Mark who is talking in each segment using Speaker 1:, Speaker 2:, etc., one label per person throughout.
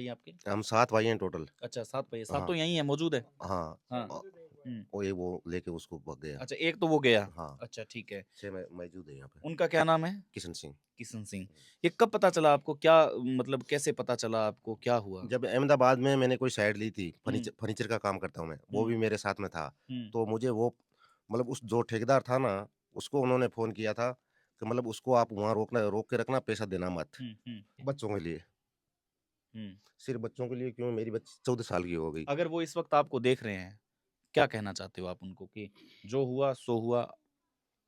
Speaker 1: भाई आपके?
Speaker 2: हम 7 भाई हैं टोटल।
Speaker 1: अच्छा 7 भाई, 7
Speaker 2: हाँ,
Speaker 1: तो यहीं है, मौजूद है?
Speaker 2: हाँ।
Speaker 1: हाँ।
Speaker 2: अ,
Speaker 1: हुँ।
Speaker 2: वो लेके उसको भाग गया।
Speaker 1: अच्छा एक तो वो गया।
Speaker 2: हाँ,
Speaker 1: अच्छा ठीक है।
Speaker 2: 6 में मौजूद है यहाँ पे।
Speaker 1: उनका क्या नाम है?
Speaker 2: किशन सिंह।
Speaker 1: किशन सिंह। ये कब पता चला आपको? क्या मतलब कैसे पता चला आपको? क्या हुआ?
Speaker 2: जब अहमदाबाद में मैंने कोई साइट ली थी,
Speaker 1: हुँ,
Speaker 2: फर्नीचर का काम करता हूँ मैं, वो
Speaker 1: हुँ,
Speaker 2: भी मेरे साथ में था।
Speaker 1: हुँ,
Speaker 2: तो मुझे वो मतलब उस जो ठेकेदार था ना, उसको उन्होंने फ़ोन किया था कि मतलब उसको आप वहाँ रोक के रखना, पैसा देना मत।
Speaker 1: हुँ, हुँ,
Speaker 2: बच्चों के लिए,
Speaker 1: हुँ।
Speaker 2: सिर्फ़ बच्चों के लिए क्यों मेरी बच्ची 14 साल की हो गई।
Speaker 1: अगर वो इस वक़्त आपको देख रहे हैं, क्या कहना चाहते हो आप उनको कि जो हुआ सो हुआ,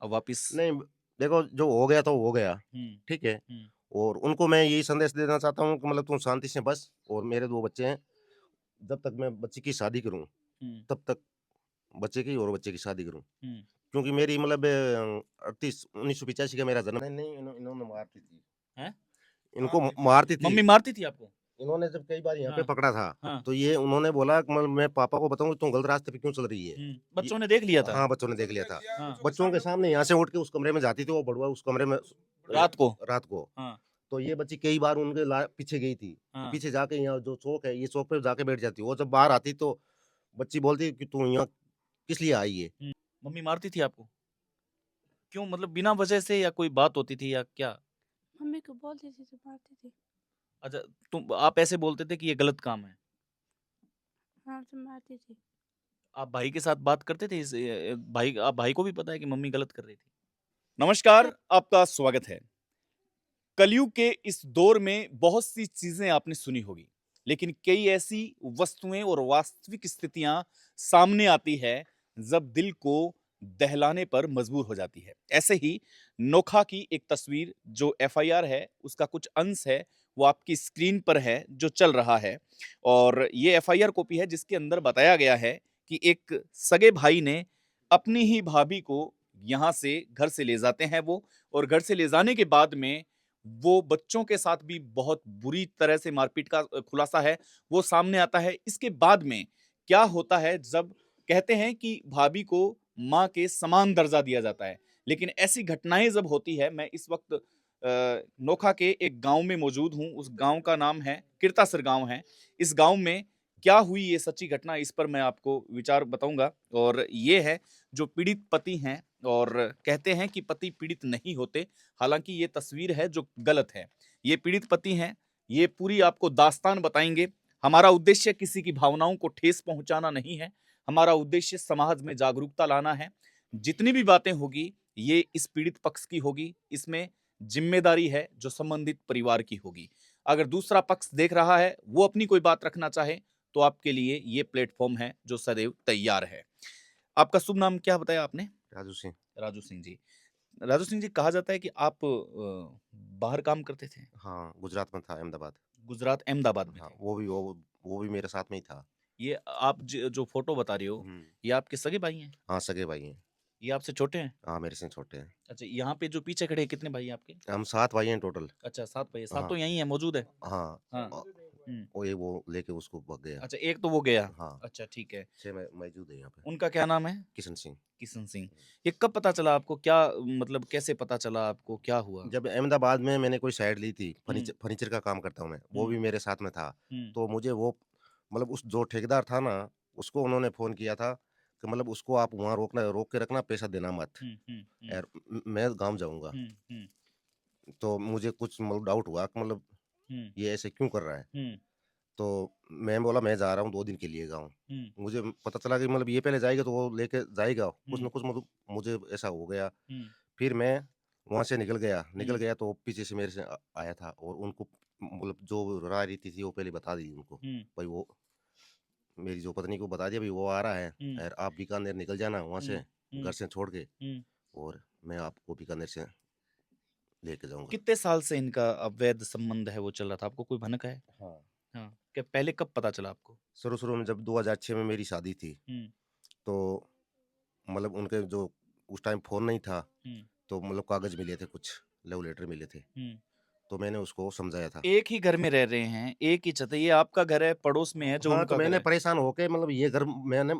Speaker 1: अब वापिस
Speaker 2: नहीं, देखो जो हो गया तो हो गया,
Speaker 1: हुँ,
Speaker 2: ठीक है?
Speaker 1: हुँ,
Speaker 2: और उनको मैं यही संदेश देना चाहता हूँ कि मतलब तुम शांति से बस और मेरे 2 बच्चे हैं, जब तक मैं बच्ची की शादी करूँ,
Speaker 1: हुँ,
Speaker 2: तब तक बच्चे की और बच्चे की शादी करूँ।
Speaker 1: हुँ।
Speaker 2: क्योंकि मेरी मतलब 38 1985 का मेरा जन्म नहीं, नहीं इन्होंने मारती थी।
Speaker 1: हैं?
Speaker 2: इनको मारती थी।
Speaker 1: मम्मी मारती थी आपको?
Speaker 2: इन्होंने जब कई बार यहाँ पे
Speaker 1: हाँ,
Speaker 2: पकड़ा था,
Speaker 1: हाँ,
Speaker 2: तो ये उन्होंने बोला कि मतलब मैं पापा को बताऊँ तुम गलत रास्ते पे क्यों चल रही है।
Speaker 1: हुँ।
Speaker 2: ये
Speaker 1: बच्चों ने देख लिया था?
Speaker 2: हाँ, बच्चों ने देख लिया था।
Speaker 1: हाँ,
Speaker 2: बच्चों के सामने यहाँ से उठ के उस कमरे में जाती थी वो बड़ुआ उस कमरे में
Speaker 1: रात को?
Speaker 2: रात को।
Speaker 1: हाँ,
Speaker 2: तो ये बच्ची कई बार उनके पीछे गई थी।
Speaker 1: हाँ।
Speaker 2: पीछे जाके यहाँ जो चौक है, ये चौक पे जाके बैठ जाती। वो जब बाहर आती तो बच्ची बोलती कि तू यहाँ किस लिए आई है?
Speaker 1: हुँ। मम्मी मारती थी आपको? क्यों मतलब बिना वजह से या कोई बात होती थी या क्या?
Speaker 3: मम्मी को बोलती थी तो मारती थी।
Speaker 1: अच्छा, तुम आप ऐसे बोलते थे कि ये गलत काम है।
Speaker 3: हाँ, तो मारती थी।
Speaker 1: आप भाई के साथ बात करते थे भाई आप भाई को भी पता है कि मम्मी गलत कर रही थी? नमस्कार, आपका स्वागत है। कलयुग के इस दौर में बहुत सी चीजें आपने सुनी होगी, लेकिन कई ऐसी वस्तुएं और वास्तविक स्थितियां सामने आती है जब दिल को दहलाने पर मजबूर हो जाती है। ऐसे ही नोखा की एक तस्वीर जो एफआईआर है उसका कुछ अंश है, वो आपकी स्क्रीन पर है जो चल रहा है। और ये एफआईआर कॉपी है जिसके अंदर बताया गया है कि एक सगे भाई ने अपनी ही भाभी को यहां से घर से ले जाते हैं वो, और घर से ले जाने के बाद में वो बच्चों के साथ भी बहुत बुरी तरह से मारपीट का खुलासा है, वो सामने आता है। इसके बाद में क्या होता है जब कहते हैं कि भाभी को माँ के समान दर्जा दिया जाता है, लेकिन ऐसी घटनाएं जब होती है, मैं इस वक्त नोखा के एक गांव में मौजूद हूं। उस गांव का नाम है किरतासर गांव है। इस गांव में क्या हुई ये सच्ची घटना, इस पर मैं आपको विचार बताऊंगा। और ये है जो पीड़ित पति हैं, और कहते हैं कि पति पीड़ित नहीं होते, हालांकि ये तस्वीर है जो गलत है। ये पीड़ित पति हैं, ये पूरी आपको दास्तान बताएंगे। हमारा उद्देश्य किसी की भावनाओं को ठेस पहुंचाना नहीं है, हमारा उद्देश्य समाज में जागरूकता लाना है। जितनी भी बातें होगी ये इस पीड़ित पक्ष की होगी, इसमें जिम्मेदारी है जो संबंधित परिवार की होगी। अगर दूसरा पक्ष देख रहा है, वो अपनी कोई बात रखना चाहे, तो आपके लिए ये प्लेटफॉर्म है जो सदैव तैयार है। आपका शुभ नाम क्या बताया आपने?
Speaker 2: राजू सिंह।
Speaker 1: राजू सिंह जी। राजू सिंह जी, कहा जाता है कि आप बाहर काम करते थे,
Speaker 2: हाँ, गुजरात में था अहमदाबाद।
Speaker 1: गुजरात अहमदाबाद में
Speaker 2: हाँ,
Speaker 1: थे।
Speaker 2: वो भी मेरे साथ में ही था।
Speaker 1: ये आप जो फोटो बता रहे हो,
Speaker 2: हुँ।
Speaker 1: ये आपके सगे भाई हैं?
Speaker 2: हाँ, सगे भाई हैं।
Speaker 1: ये आपसे छोटे हैं?
Speaker 2: हाँ, मेरे से छोटे हैं।
Speaker 1: अच्छा, यहाँ पे जो पीछे खड़े हैं कितने भाई हैं आपके?
Speaker 2: हम 7 भाई हैं टोटल।
Speaker 1: अच्छा 7 भाई हैं, 7
Speaker 2: हाँ,
Speaker 1: तो यहीं है, मौजूद है?
Speaker 2: हाँ।
Speaker 1: हाँ।
Speaker 2: अ,
Speaker 1: हुँ।
Speaker 2: वो लेके उसको भाग गया।
Speaker 1: अच्छा एक तो वो गया।
Speaker 2: हाँ,
Speaker 1: अच्छा ठीक है।
Speaker 2: 6 में मौजूद है यहाँ पे।
Speaker 1: उनका क्या नाम है?
Speaker 2: किशन सिंह।
Speaker 1: किशन सिंह। ये कब पता चला आपको? क्या मतलब कैसे पता चला आपको? क्या हुआ?
Speaker 2: जब अहमदाबाद में मैंने कोई साइट ली थी,
Speaker 1: हुँ,
Speaker 2: फर्नीचर का काम करता हूँ मैं, वो
Speaker 1: हुँ,
Speaker 2: भी मेरे साथ में था।
Speaker 1: हुँ,
Speaker 2: तो मुझे वो मतलब उस जो ठेकेदार था ना, उसको उन्होंने फ़ोन किया था कि मतलब उसको आप वहाँ रोक के रखना, पैसा देना मत।
Speaker 1: हुँ, हुँ, हुँ,
Speaker 2: और मैं गाँव जाऊँगा।
Speaker 1: हुँ, हुँ,
Speaker 2: तो मुझे कुछ मतलब डाउट हुआ कि मतलब
Speaker 1: हुँ,
Speaker 2: ये ऐसे क्यों कर रहा है?
Speaker 1: हुँ,
Speaker 2: तो मैं बोला मैं जा रहा हूँ 2 दिन के लिए गाँव।
Speaker 1: हुँ,
Speaker 2: मुझे पता चला कि मतलब ये पहले जाएगा तो वो लेके जाएगा, कुछ
Speaker 1: हुँ,
Speaker 2: न कुछ मतलब मुझे ऐसा हो गया।
Speaker 1: हुँ,
Speaker 2: फिर मैं वहाँ से निकल
Speaker 1: हुँ,
Speaker 2: गया तो पीछे से मेरे से आया था और उनको मतलब जो राय-रीति थी वो पहले बता दी उनको।
Speaker 1: हुँ,
Speaker 2: भाई वो मेरी जो पत्नी को बता दिया भई वो आ रहा है
Speaker 1: हुँ,
Speaker 2: और आप बीकानेर निकल जाना वहाँ
Speaker 1: हुँ,
Speaker 2: से, घर
Speaker 1: हुँ,
Speaker 2: से छोड़ के
Speaker 1: हुँ।
Speaker 2: और मैं आपको बीकानेर से लेके जाऊँगा।
Speaker 1: कितने साल से इनका अवैध संबंध है वो चल रहा था? आपको कोई भनक है?
Speaker 2: हाँ।
Speaker 1: हाँ, क्या पहले कब पता चला आपको?
Speaker 2: शुरू-शुरू में जब 2006 में मेरी शादी थी,
Speaker 1: हुँ,
Speaker 2: तो मतलब उनके जो उस टाइम फ़ोन नहीं था,
Speaker 1: हुँ,
Speaker 2: तो मतलब कागज़ मिले थे कुछ, लव लेटर मिले थे।
Speaker 1: हुँ।
Speaker 2: तो मैंने उसको समझाया था।
Speaker 1: एक ही घर में रह रहे हैं, एक ही छत है, ये आपका घर है, पड़ोस में है जो
Speaker 2: हाँ, तो
Speaker 1: उनका घर
Speaker 2: मैंने
Speaker 1: है।
Speaker 2: परेशान होके मतलब ये घर मैंने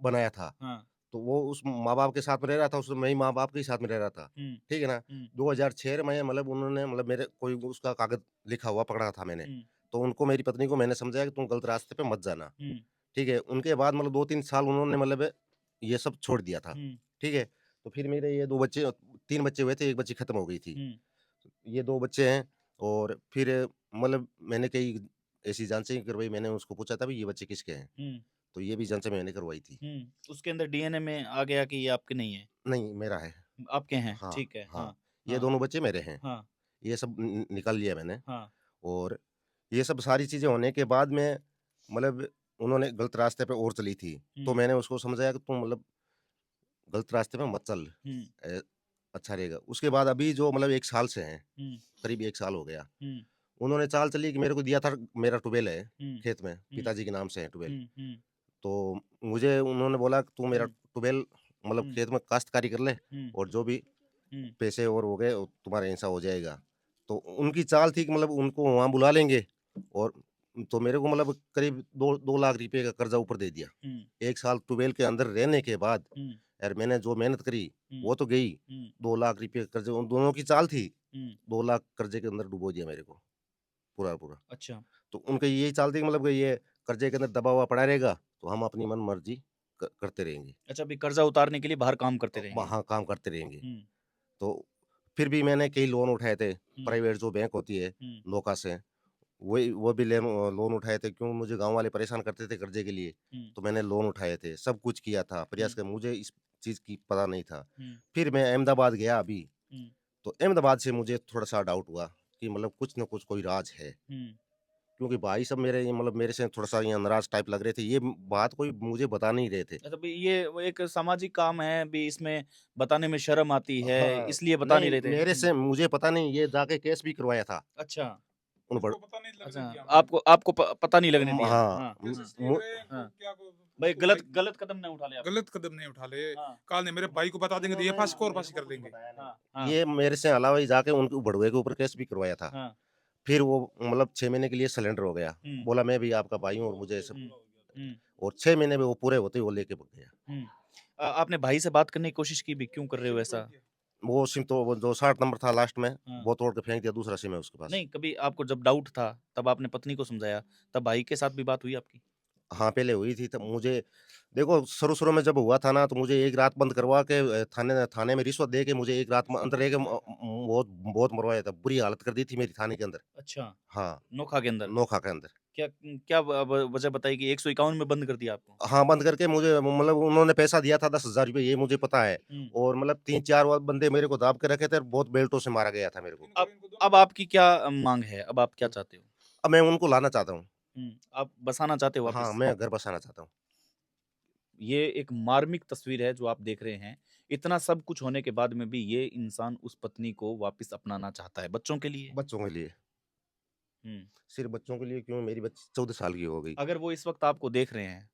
Speaker 2: बनाया था।
Speaker 1: हाँ,
Speaker 2: तो वो उस माँ-बाप के साथ में रह रहा था, उस मैं ही माँ-बाप के ही साथ में रह रहा था।
Speaker 1: हुँ,
Speaker 2: ठीक है ना?
Speaker 1: हुँ,
Speaker 2: 2006 में मतलब उन्होंने मतलब मेरे कोई उसका कागज़ लिखा हुआ पकड़ा था मैंने।
Speaker 1: हुँ,
Speaker 2: तो उनको मेरी पत्नी को मैंने समझाया कि तुम गलत रास्ते पे मत जाना,
Speaker 1: हुँ,
Speaker 2: ठीक है? उनके बाद मतलब 2-3 साल उन्होंने मतलब ये सब छोड़ दिया था,
Speaker 1: हुँ,
Speaker 2: ठीक है? तो फिर मेरे ये 2 बच्चे 3 बच्चे हुए थे, 1 बच्ची खत्म हो गई थी।
Speaker 1: हुँ,
Speaker 2: ये 2 बच्चे हैं और फिर मतलब मैंने कई ऐसी जाँचें करवाई, मैंने उसको पूछा था, "भई ये बच्चे किसके हैं?"
Speaker 1: हुँ,
Speaker 2: तो ये भी जाँचें मैंने करवाई थी।
Speaker 1: हुँ। उसके अंदर डीएनए में आ गया कि ये आपके नहीं है,
Speaker 2: नहीं, मेरा है।
Speaker 1: आपके हैं,
Speaker 2: हाँ,
Speaker 1: ठीक है।
Speaker 2: हाँ।
Speaker 1: हाँ,
Speaker 2: ये
Speaker 1: हाँ,
Speaker 2: दोनों बच्चे मेरे हैं।
Speaker 1: हाँ,
Speaker 2: ये सब निकाल लिया मैंने
Speaker 1: हाँ,
Speaker 2: और ये सब सारी चीज़ें होने के बाद में मतलब उन्होंने गलत रास्ते पे और चली थी। तो
Speaker 1: हुँ,
Speaker 2: मैंने उसको समझाया कि तुम मतलब गलत रास्ते पे मत चल,
Speaker 1: हुँ,
Speaker 2: अ, अच्छा रहेगा। उसके बाद अभी जो मतलब 1 साल से हैं,
Speaker 1: हुँ,
Speaker 2: करीब 1 साल हो गया।
Speaker 1: हुँ,
Speaker 2: उन्होंने चाल चली कि मेरे को दिया था, मेरा ट्यूबवेल है
Speaker 1: हुँ,
Speaker 2: खेत में,
Speaker 1: हुँ,
Speaker 2: पिताजी के नाम से है ट्यूबवेल।
Speaker 1: हुँ, हुँ,
Speaker 2: तो मुझे उन्होंने बोला कि तू मेरा
Speaker 1: हुँ,
Speaker 2: ट्यूबवेल मतलब
Speaker 1: हुँ,
Speaker 2: खेत में काश्तकारी कर ले
Speaker 1: हुँ,
Speaker 2: और जो भी
Speaker 1: हुँ,
Speaker 2: पैसे और हो गए, वो तुम्हारा ऐसा हो जाएगा। तो उनकी चाल थी कि मतलब उनको वहाँ बुला लेंगे और तो मेरे को मतलब करीब 2 लाख रुपए का कर्जा ऊपर दे दिया।
Speaker 1: हुँ,
Speaker 2: 1 साल ट्यूबवेल के अंदर रहने के बाद
Speaker 1: हुँ,
Speaker 2: यार मैंने जो मेहनत करी,
Speaker 1: हुँ,
Speaker 2: वो तो गई।
Speaker 1: हुँ,
Speaker 2: 2 लाख रुपए का कर्जा उन दोनों की चाल थी।
Speaker 1: हुँ,
Speaker 2: 2 लाख कर्जे के अंदर डुबो दिया मेरे को, पूरा का पूरा।
Speaker 1: अच्छा।
Speaker 2: तो उनकी यही चाल थी कि मतलब कि ये कर्जे के अंदर दबा हुआ पड़ा रहेगा, तो हम अपनी मन-मर्ज़ी करते रहेंगे।
Speaker 1: अच्छा, अभी कर्ज़ा उतारने के लिए बाहर काम करते रहेंगे।
Speaker 2: वहाँ काम करते रहेंगे।
Speaker 1: हुँ,
Speaker 2: तो फिर भी मैंने कई लोन उठाए थे,
Speaker 1: हुँ,
Speaker 2: प्राइवेट जो बैंक होती है,
Speaker 1: हुँ,
Speaker 2: नोका से, वही वो भी लोन उठाए थे क्यों मुझे गाँव वाले परेशान करते थे कर्जे के लिए,
Speaker 1: हुँ,
Speaker 2: तो मैंने लोन उठाए थे, सब कुछ किया था, प्रयास
Speaker 1: हुँ,
Speaker 2: किया, मुझे इस चीज़ की पता नहीं था।
Speaker 1: हुँ,
Speaker 2: फिर मैं अहमदाबाद गया अभी,
Speaker 1: हुँ,
Speaker 2: तो अहमदाबाद से मुझे थोड़ा-सा डाउट हुआ कि मतलब कुछ न कुछ कोई राज है।
Speaker 1: हुँ।
Speaker 2: क्योंकि भाई सब मेरे मतलब मेरे से थोड़ा-सा यहाँ नाराज़ टाइप लग रहे थे, ये बात कोई मुझे बता नहीं रहे थे।
Speaker 1: अच्छा, भई ये वो एक सामाजिक काम है, भी इसमें बताने में शर्म आती है,
Speaker 2: हाँ,
Speaker 1: इसलिए बता नहीं
Speaker 2: नहीं
Speaker 1: रहे थे।
Speaker 2: मेरे
Speaker 1: हुँ,
Speaker 2: से मुझे पता नहीं ये जाके केस भी करवाया था,
Speaker 1: अच्छा,
Speaker 2: उन बड़
Speaker 4: उसको पता नहीं लगने
Speaker 1: अच्छा,
Speaker 4: दिया हमने।
Speaker 1: आपको आपको पता नहीं लगने दिया।
Speaker 2: हाँ,
Speaker 1: हाँ,
Speaker 4: कोशिश की
Speaker 2: मु
Speaker 4: भाई
Speaker 1: हाँ,
Speaker 4: को क्या को
Speaker 1: भाई
Speaker 4: उसको
Speaker 1: गलत
Speaker 4: भाई
Speaker 1: गलत कदम ना उठा ले आप।
Speaker 4: गलत कदम नहीं उठा ले।
Speaker 1: हाँ,
Speaker 4: काल ने मेरे भाई को बता देंगे तो ये
Speaker 2: उन्होंने
Speaker 4: फांसी को और
Speaker 2: मेरे
Speaker 4: फांसी
Speaker 2: को
Speaker 4: कर
Speaker 2: कुछ
Speaker 4: देंगे।
Speaker 2: बताया नहीं।
Speaker 1: हाँ, हाँ,
Speaker 2: ये मेरे से अलावा ही जाके उनके बड़ुए के ऊपर केस भी करवाया था।
Speaker 1: हाँ,
Speaker 2: फिर वो मतलब 6 महीने के लिए सरेंडर हो गया।
Speaker 1: हुँ,
Speaker 2: बोला मैं भी आपका भाई हूँ और मुझे सब
Speaker 1: हुँ, हुँ,
Speaker 2: और 6 महीने में वो पूरे होते ही वो लेके भाग गया।
Speaker 1: हुँ। आपने भाई से बात करने की कोशिश की भी, क्यों कर रहे हो
Speaker 4: सिम तोड़
Speaker 1: ऐसा?
Speaker 4: दिया।
Speaker 2: वो सिम तो वो जो 60 नंबर था लास्ट में,
Speaker 1: हाँ,
Speaker 2: वो तोड़ के फेंक दिया, दूसरा सिम है उसके पास।
Speaker 1: नहीं कभी आपको जब डाउट था, तब आपने पत्नी को समझाया, तब भाई के साथ भी बात हुई आपकी?
Speaker 2: हाँ, पहले हुई थी तब मुझे देखो शुरू-शुरू में जब हुआ था ना तो मुझे एक रात बंद करवा के थाने थाने में रिश्वत दे के मुझे एक रात में अंदर रह के बहुत बहुत मरवाया था। बुरी हालत कर दी थी मेरी थाने के अंदर।
Speaker 1: अच्छा,
Speaker 2: हाँ,
Speaker 1: नोखा के अंदर।
Speaker 2: नोखा के अंदर।
Speaker 1: क्या क्या वजह बताई कि 151 में बंद कर दिया आपको?
Speaker 2: हाँ, बंद करके मुझे मतलब उन्होंने पैसा दिया था 10,000 रुपए ये मुझे पता है
Speaker 1: हुँ।
Speaker 2: और मतलब 3-4 बंदे मेरे को दाब के रखे थे और बहुत बेल्टों से मारा गया था मेरे को।
Speaker 4: इनको दोनों
Speaker 1: अब
Speaker 4: को
Speaker 1: आपकी क्या माँग है? अब आप क्या चाहते हो?
Speaker 2: अब मैं उनको लाना चाहता हूँ।
Speaker 1: हुँ, आप बसाना चाहते हो
Speaker 2: हाँ,
Speaker 1: वापिस?
Speaker 2: मैं घर बसाना चाहता हूँ।
Speaker 1: ये एक मार्मिक तस्वीर है जो आप देख रहे हैं। इतना सब कुछ होने के बाद में भी ये इंसान उस पत्नी को वापिस अपनाना चाहता है, बच्चों के लिए।
Speaker 2: बच्चों के लिए,
Speaker 1: हुँ,
Speaker 2: सिर्फ़ बच्चों के लिए क्यों मेरी बच्ची 14 साल की हो गई।
Speaker 1: अगर वो इस वक़्त आपको देख रहे हैं,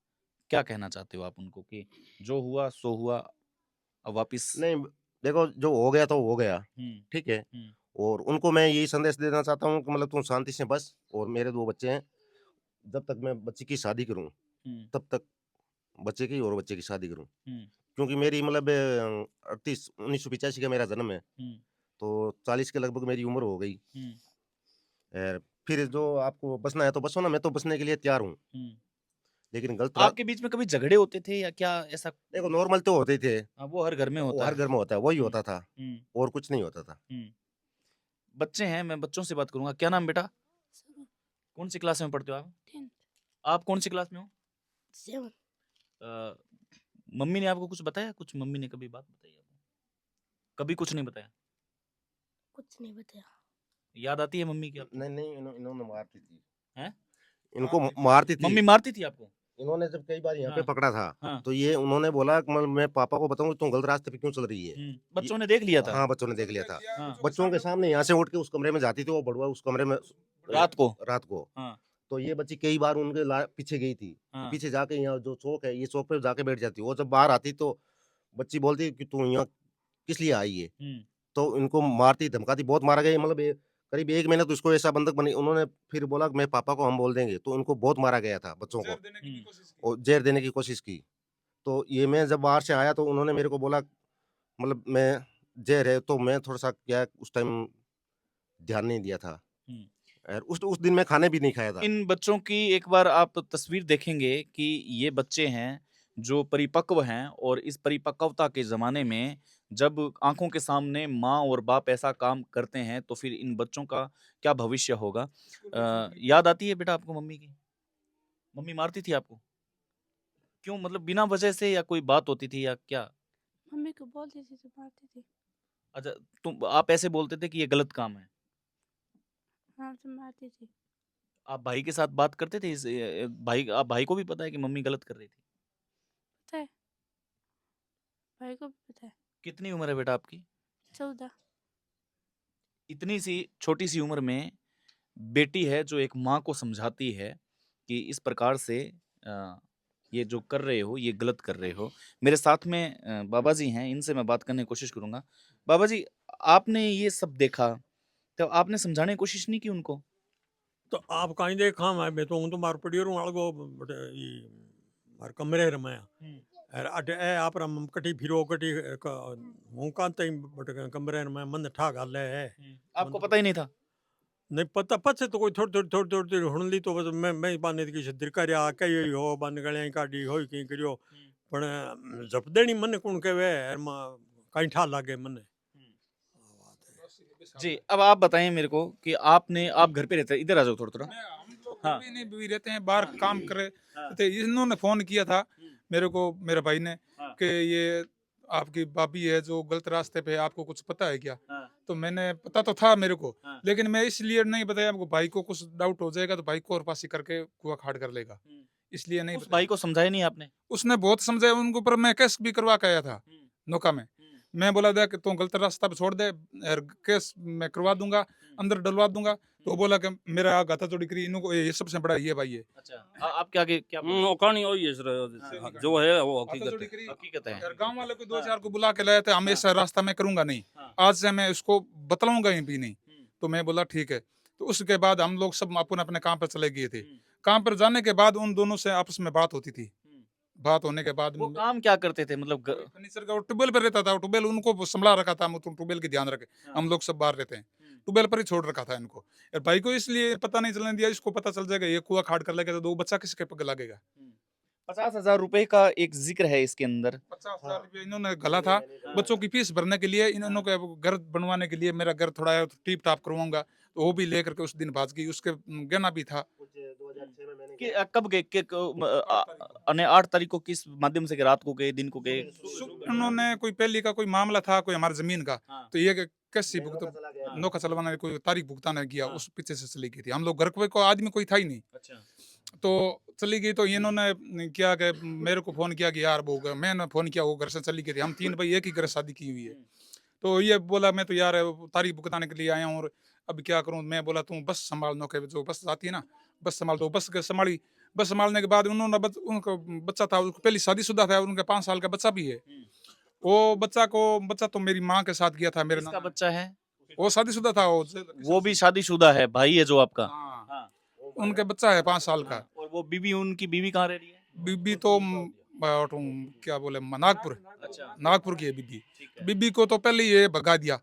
Speaker 1: क्या कहना चाहते हो आप उनको कि जो हुआ सो हुआ, अब वापिस।
Speaker 2: नहीं, देखो जो हो गया तो हो गया,
Speaker 1: हुँ,
Speaker 2: ठीक है?
Speaker 1: हुँ,
Speaker 2: और उनको मैं यही संदेश देना चाहता हूँ कि मतलब तुम शांति से बस और मेरे 2 बच्चे हैं, जब तक मैं बच्ची की शादी करूँ,
Speaker 1: हुँ,
Speaker 2: तब तक बच्चे की और बच्चे की शादी करूँ।
Speaker 1: हुँ,
Speaker 2: क्योंकि मेरी मतलब 38 1985 का मेरा जन्म है,
Speaker 1: हुँ,
Speaker 2: तो 40 के लगभग मेरी उम्र हो गई।
Speaker 1: हुँ,
Speaker 2: फिर जो आपको बसना है तो बसो ना, मैं तो बसने के लिए तैयार हूँ।
Speaker 1: हुँ।
Speaker 2: लेकिन गलत
Speaker 1: आपके बीच में कभी झगड़े होते थे या क्या ऐसा?
Speaker 2: देखो नॉर्मल तो होते ही थे,
Speaker 1: वो हर घर में
Speaker 2: वो
Speaker 1: होता
Speaker 2: हर
Speaker 1: है।
Speaker 2: घर में होता है, वही
Speaker 1: हुँ,
Speaker 2: होता था
Speaker 1: हुँ,
Speaker 2: और कुछ नहीं होता था।
Speaker 1: हुँ। बच्चे हैं, मैं बच्चों से बात करूँगा। क्या नाम बेटा?
Speaker 3: शुरू
Speaker 1: कौन-सी क्लास में पढ़ते हो आप?
Speaker 3: 10th
Speaker 1: आप कौन-सी क्लास में हो?
Speaker 3: 7
Speaker 1: अ, मम्मी ने आपको कुछ बताया? कुछ मम्मी ने कभी बात बताई आपको? कभी कुछ नहीं बताया?
Speaker 3: कुछ नहीं बताया।
Speaker 1: याद आती है मम्मी की आपकी?
Speaker 2: नहीं, नहीं इन्होंने मारती थी।
Speaker 1: हैं?
Speaker 2: इनको
Speaker 4: मारती थी।
Speaker 2: मारती थी।
Speaker 1: मम्मी मारती थी आपको?
Speaker 2: इन्होंने जब कई बार यहाँ पे
Speaker 1: हाँ,
Speaker 2: पकड़ा था,
Speaker 1: हाँ।
Speaker 2: तो ये उन्होंने बोला कि मैं पापा को बताऊँगा तुम गलत रास्ते पे क्यों चल रही है।
Speaker 1: हुँ,
Speaker 2: ये
Speaker 1: बच्चों ने देख लिया था?
Speaker 2: हाँ, बच्चों ने
Speaker 4: बच्चों
Speaker 2: देख
Speaker 4: ने
Speaker 2: लिया
Speaker 4: देख
Speaker 2: था।
Speaker 4: लिया,
Speaker 1: हाँ,
Speaker 2: बच्चों के सामने यहाँ से उठ के उस कमरे में जाती थी, वो बड़ुआ उस कमरे में
Speaker 1: रात को?
Speaker 2: रात को।
Speaker 1: हाँ,
Speaker 2: तो ये बच्ची कई बार उनके पीछे गई थी।
Speaker 1: हाँ,
Speaker 2: पीछे जाके यहाँ जो चौक है, ये चौक पे जाके बैठ जाती। वो जब बाहर आती तो बच्ची बोलती कि तू यहाँ किस लिए आई है?
Speaker 1: हुँ,
Speaker 2: तो इनको मारती, धमकाती, बहुत मारा गया मतलब करीब 1 महीना तो इसको ऐसा बंधक बनी। उन्होंने फिर बोला कि मैं पापा को हम बोल देंगे, तो इनको बहुत मारा गया था बच्चों को
Speaker 4: जहर देने की भी
Speaker 1: हुँ,
Speaker 4: कोशिश की।
Speaker 2: और ज़हर देने की कोशिश की। तो ये मैं जब बाहर से आया तो उन्होंने मेरे को बोला मतलब मैं ज़हर है तो मैं थोड़ा-सा क्या उस टाइम ध्यान नहीं दिया था।
Speaker 1: हुँ।
Speaker 2: और उस दिन मैं खाने भी नहीं खाया था।
Speaker 1: इन बच्चों की एक बार आप तस्वीर देखेंगे कि ये बच्चे हैं जो परिपक्व हैं और इस परिपक्वता के ज़माने में जब आँखों के सामने माँ और बाप ऐसा काम करते हैं तो फिर इन बच्चों का क्या भविष्य होगा। याद आती है बेटा आपको मम्मी की? मम्मी मारती थी आपको? क्यों मतलब बिना वजह से या कोई बात होती थी या क्या?
Speaker 3: मम्मी को बोलती थी तो मारती थी।
Speaker 1: अच्छा, तुम आप ऐसे बोलते थे कि ये गलत काम है।
Speaker 3: हाँ तो मारती थी।
Speaker 1: आप भाई के साथ बात करते थे भाई को भी पता है कि मम्मी गलत कर रही थी?
Speaker 3: पता है, भाई को भी पता है।
Speaker 1: कितनी उम्र है बेटा आपकी?
Speaker 3: 14।
Speaker 1: इतनी सी छोटी सी उम्र में बेटी है जो एक माँ को समझाती है कि इस प्रकार से ये जो कर रहे हो ये गलत कर रहे हो। मेरे साथ में बाबा जी हैं, इनसे मैं बात करने की कोशिश करूंगा। बाबा जी, आपने ये सब देखा तो आपने समझाने की कोशिश नहीं की उनको?
Speaker 5: तो आप कहीं देखा मैं तो हूँ तो मार पड़ी और आड़गो बट ई मार कमरे रमाया और अट ए आप रम कटी फिरो कटी हूँ का तई बट कमरे में मन ठा गाल है
Speaker 1: आपको पता ही नहीं था?
Speaker 5: नहीं पता पछे तो कोई थोड़ी हुन ली तो बस मैं बाने की सिद्धि करया कई हो बन गले काटी होई की करियो पण जप देनी मन कोण कहवे कहीं ठा लागे मन।
Speaker 1: जी, अब आप बताएं मेरे को कि आप घर पे रहते हैं, इधर आ जाओ थोड़ा-थोड़ा।
Speaker 4: हम लोग
Speaker 1: हाँ।
Speaker 4: भी नहीं भी रहते हैं, बाहर काम कर रहे
Speaker 1: हाँ।
Speaker 4: थे। इन्होंने फोन किया था मेरे को, मेरे भाई ने,
Speaker 1: हाँ।
Speaker 4: कि ये आपकी भाभी है जो गलत रास्ते पे है, आपको कुछ पता है क्या?
Speaker 1: हाँ।
Speaker 4: तो मैंने पता तो था मेरे को,
Speaker 1: हाँ।
Speaker 4: लेकिन मैं इसलिए नहीं बताया, आपको भाई को कुछ डाउट हो जाएगा तो भाई को और पासी करके कुआ खाड़ कर लेगा, इसलिए नहीं
Speaker 1: उस
Speaker 4: बताया।
Speaker 1: भाई को समझाया नहीं आपने?
Speaker 4: उसने बहुत समझाया उनके ऊपर, मैं केस भी करवा के आया था नौका में। मैं बोला था कि तू गलत रास्ता पे छोड़ दे और केस मैं करवा दूंगा, अंदर डलवा दूंगा। तो वो बोला कि मेरा गाथा चोरी करी, इनको ये सबसे बड़ा ये भाई है।
Speaker 1: अच्छा, आप क्या क्या बोल रहे
Speaker 6: वो कहानी वही है सर, जो है वो
Speaker 4: गाथा
Speaker 6: हकीकत
Speaker 4: चोरी
Speaker 6: है।
Speaker 4: करी
Speaker 1: हो? हकीकत है।
Speaker 4: और गांव वाले को 2-4 को बुला के लाए थे, हमेशा रास्ता में करूंगा नहीं,
Speaker 1: हाँ।
Speaker 4: आज से मैं इसको बतलाऊंगा ही भी नहीं। तो मैं बोला ठीक है। तो उसके बाद हम लोग सब अपने अपने काम पर चले गए थे। काम पर जाने के बाद उन दोनों से आपस में बात होती थी। बात होने के बाद
Speaker 1: वो काम क्या करते थे मतलब
Speaker 4: फर्नीचर का ट्यूबवेल पर रहता था, ट्यूबवेल उनको संभला रखा था, ट्यूबवेल की ध्यान रखे। हम लोग सब बाहर रहते हैं, ट्यूबवेल पर ही छोड़ रखा था इनको। और भाई को इसलिए पता नहीं चलने दिया, इसको पता चल जाएगा ये कुआ खाड़ कर लेगा तो दो बच्चा किसके पग लगेगा।
Speaker 1: 50,000 रुपए का एक जिक्र है इसके अंदर।
Speaker 4: 50,000 रुपये इन्होंने गला था बच्चों की फीस भरने के लिए, इन्होंने को घर बनवाने के लिए, मेरा घर थोड़ा टीप टाप करवाऊंगा, तो वो भी लेकर के उस दिन भाग गई। उसके गहना भी था।
Speaker 1: कब गए 8 तारीख को किस माध्यम से गए? रात को गए, दिन को गए?
Speaker 4: उन्होंने कोई पहली का कोई मामला था, कोई हमारी जमीन का,
Speaker 1: हाँ।
Speaker 4: तो ये कैसी नौका चलवाना कोई तारीख भुगतान किया, उस पीछे से चली गई थी। हम लोग घर को आदमी कोई था ही नहीं,
Speaker 1: अच्छा।
Speaker 4: तो चली गई। तो इन्होंने किया कि मेरे को फोन किया कि यार वो मैंने फोन किया, वो घर से चली गई थी। हम 3 भाई एक ही घर शादी की हुई है। तो ये बोला मैं तो यार तारीख भुगताने के लिए आया हूँ और अब क्या करूँ। मैं बोला तू बस संभाल, नौके जो बस आती है ना, बस संभाल। तो बस संभाली। बस संभालने के बाद उन्होंने उनको बच्चा था, पहले शादीशुदा था, उनके 5 साल का बच्चा भी है। वो बच्चा तो मेरी माँ के साथ गया था। मेरे
Speaker 1: किसका बच्चा है?
Speaker 4: वो शादीशुदा था।
Speaker 1: वो भी शादीशुदा है, भाई है जो आपका?
Speaker 4: हाँ,
Speaker 1: हाँ।
Speaker 4: उनके बच्चा है 5 साल का।
Speaker 1: और वो बीवी, उनकी बीवी कहाँ रह रही है?
Speaker 4: बीबी तो क्या बोले नागपुर,
Speaker 1: अच्छा।
Speaker 4: नागपुर की है बीबी।
Speaker 1: ठीक है।
Speaker 4: बीबी को तो पहले ये भगा दिया,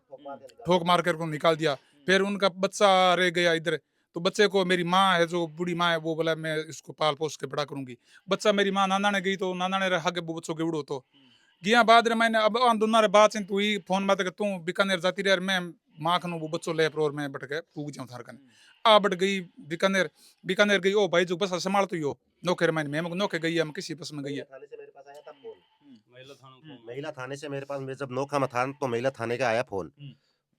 Speaker 4: ठोक मार कर को निकाल दिया। फिर उनका बच्चा रह गया इधर। तो बच्चे को मेरी माँ है, जो बूढ़ी माँ है, वो बोला मैं इसको पाल पोस के बड़ा करूंगी। बच्चा मेरी माँ नाना ने गई, तो नाना ने रहा के वो बच्चों के उड़ो तो गया बाद रे मैंने अब दोनों रे बात तू ही फोन मत कर, तू बीकानेर जाती रहे, मैं माँ खनू वो बच्चों ले और मैं बट के पूग जाऊं थार कन। आ बट गई बीकानेर। बीकानेर गई, ओ भाई जो बस संभाल तो यो नौकर मैंने मैं नौके गई है, हम किसी बस में गई है।
Speaker 2: महिला थाने से मेरे पास, मैं जब नौखा में था तो महिला थाने का आया फोन।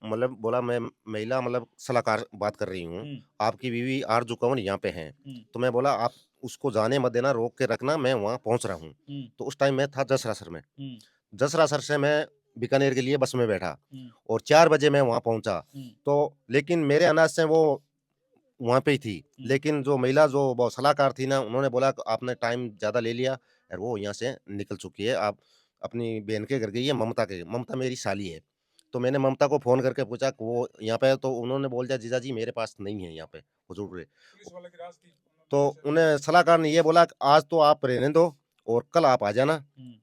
Speaker 2: मतलब बोला मैं महिला मतलब सलाहकार बात कर रही हूँ, आपकी बीवी आरजू कंवर यहाँ पे हैं। तो मैं बोला आप उसको जाने मत देना, रोक के रखना, मैं वहाँ पहुँच रहा हूँ। तो उस टाइम मैं था जसरासर में। जसरासर से मैं बीकानेर के लिए बस में बैठा और 4 बजे मैं वहाँ पहुँचा। तो लेकिन मेरे अंदाज से वो वहाँ पे ही थी, लेकिन जो महिला जो वो सलाहकार थी ना, उन्होंने बोला कि आपने टाइम ज़्यादा ले लिया और वो यहाँ से निकल चुकी है, आप अपनी बहन के घर गई है, ममता मेरी साली है। तो मैंने ममता को फ़ोन करके पूछा कि वो यहाँ पे है, तो उन्होंने बोल दिया जीजा जी मेरे पास नहीं है यहाँ पे हुजूर रे। तो उन्हें सलाहकार ने ये बोला कि आज तो आप रहने दो और कल आप आ जाना,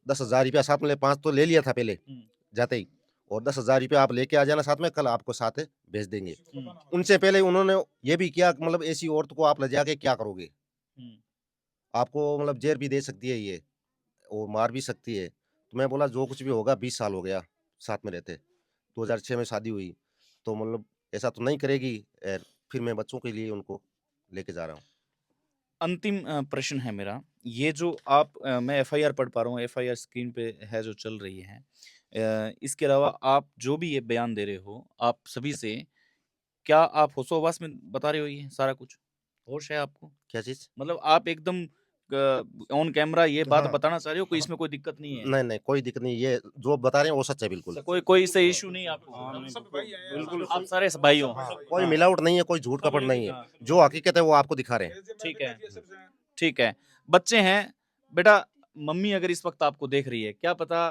Speaker 2: 10,000 रुपया साथ में 5 तो ले लिया था पहले जाते ही, और 10,000 रुपये आप लेके आ जाना साथ में, कल आपको साथ भेज देंगे। उनसे पहले उन्होंने ये भी किया कि मतलब ऐसी औरत को आप ले जाके क्या करोगे? आपको मतलब जेल भी दे सकती है ये और मार भी सकती है। तो मैं बोला जो कुछ भी होगा 20 साल हो गया साथ में रहते। 2006 में शादी हुई, तो मतलब ऐसा तो नहीं करेगी। फिर मैं बच्चों के लिए उनको लेके जा रहा हूँ।
Speaker 1: अंतिम प्रश्न है मेरा, ये जो आप मैं एफआईआर पढ़ पा रहा हूँ, एफआईआर स्क्रीन पे है जो चल रही है। इसके अलावा आप जो भी ये बयान दे रहे हो, आप सभी से, क्या आप होशो-हवास में बता रहे हो ये सारा कुछ? होश है आपको?
Speaker 2: क्या चीज़?
Speaker 1: मतलब आप एकदम ऑन कैमरा ये बात
Speaker 2: हाँ,
Speaker 1: बताना चाह रहे हो, कोई
Speaker 2: हाँ।
Speaker 1: इसमें कोई दिक्कत नहीं है?
Speaker 2: नहीं, नहीं, कोई दिक्कत नहीं। ये जो बता रहे हैं वो सच है बिल्कुल।
Speaker 1: कोई कोई इससे इश्यू नहीं है आपको?
Speaker 4: हम सब भाई हैं,
Speaker 1: बिल्कुल,
Speaker 4: सब
Speaker 1: आप सारे भाई हो।
Speaker 2: हाँ, कोई
Speaker 1: हाँ।
Speaker 2: मिलावट नहीं है, कोई झूठ कपट नहीं है।
Speaker 1: हाँ।
Speaker 2: जो हकीकत है वो आपको दिखा रहे हैं।
Speaker 1: ठीक है। ठीक है। बच्चे हैं, बेटा मम्मी अगर इस वक़्त आपको देख रही है, क्या पता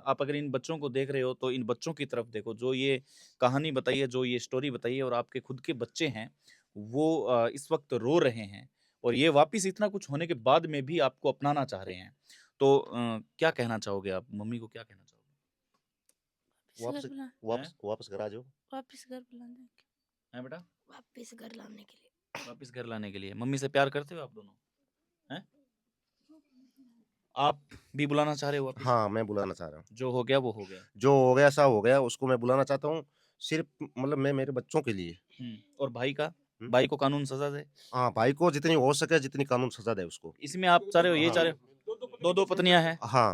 Speaker 1: आप अगर इन बच्चों को देख रहे हो तो इन बच्चों की तरफ देखो, जो ये कहानी बताई है, जो ये स्टोरी बताई है और आपके खुद के बच्चे हैं, वो इस वक़्त रो रहे हैं और ये वापिस इतना कुछ होने के बाद में भी आपको अपनाना चाह रहे हैं। तो क्या कहना चाहोगे आप? मम्मी को क्या कहना चाहोगे?
Speaker 3: वापस
Speaker 2: वापस
Speaker 3: घर बुला
Speaker 2: वापस घर आ जाओ।
Speaker 3: वापस घर बुला देंगे।
Speaker 1: हैं बेटा?
Speaker 3: वापस घर लाने के लिए।
Speaker 1: वापिस घर लाने के लिए। मम्मी से प्यार करते हो आप दोनों? हैं? आप भी बुलाना चाह रहे हो वापिस?
Speaker 2: हाँ, मैं बुलाना चाह रहा हूँ।
Speaker 1: जो हो गया वो हो गया।
Speaker 2: जो हो गया सो हो गया, उसको मैं बुलाना चाहता हूँ। सिर्फ़ मतलब मैं मेरे बच्चों के लिए।
Speaker 1: और भाई का?
Speaker 2: हुँ।
Speaker 1: भाई को कानून सज़ा दे?
Speaker 2: हाँ, भाई को जितनी हो सके जितनी कानून सज़ा दे उसको।
Speaker 1: इसमें आप चाह रहे हो, ये चाह रहे हो? 2-2 पत्नियाँ हैं?
Speaker 2: हाँ,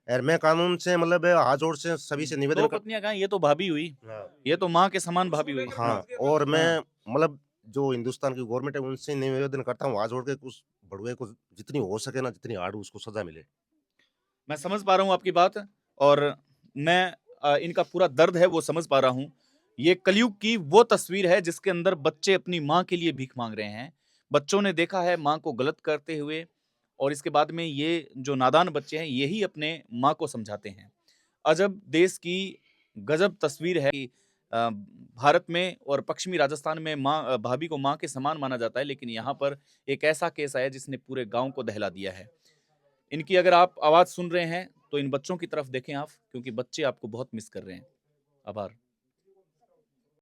Speaker 2: और मैं कानून से मतलब हाथ जोड़ से सभी से निवेदन
Speaker 1: 2
Speaker 2: कर
Speaker 1: पत्नियाँ कहाँ? ये तो भाभी हुई।
Speaker 2: हाँ,
Speaker 1: ये तो माँ के समान भाभी हुई।
Speaker 2: हाँ, और मैं
Speaker 1: हाँ।
Speaker 2: मतलब जो हिंदुस्तान की गवर्नमेंट है उनसे निवेदन करता हूँ हाथ जोड़ के, उस भड़ुए को जितनी हो सके ना, जितनी हार्ड उसको सज़ा मिले।
Speaker 1: मैं समझ पा रहा हूँ आपकी बात और मैं इनका पूरा दर्द है वो समझ पा रहा हूँ। ये कलयुग की वो तस्वीर है जिसके अंदर बच्चे अपनी माँ के लिए भीख माँग रहे हैं। बच्चों ने देखा है माँ को गलत करते हुए और इसके बाद में ये जो नादान बच्चे हैं यही अपने माँ को समझाते हैं। अजब देश की गजब तस्वीर है कि भारत में और पश्चिमी राजस्थान में भाभी को माँ के समान माना जाता है, लेकिन यहाँ पर एक ऐसा केस आया जिसने पूरे गाँव को दहला दिया है। इनकी अगर आप आवाज़ सुन रहे हैं, तो इन बच्चों की तरफ देखें आप, क्योंकि बच्चे आपको बहुत मिस कर रहे हैं। आभार।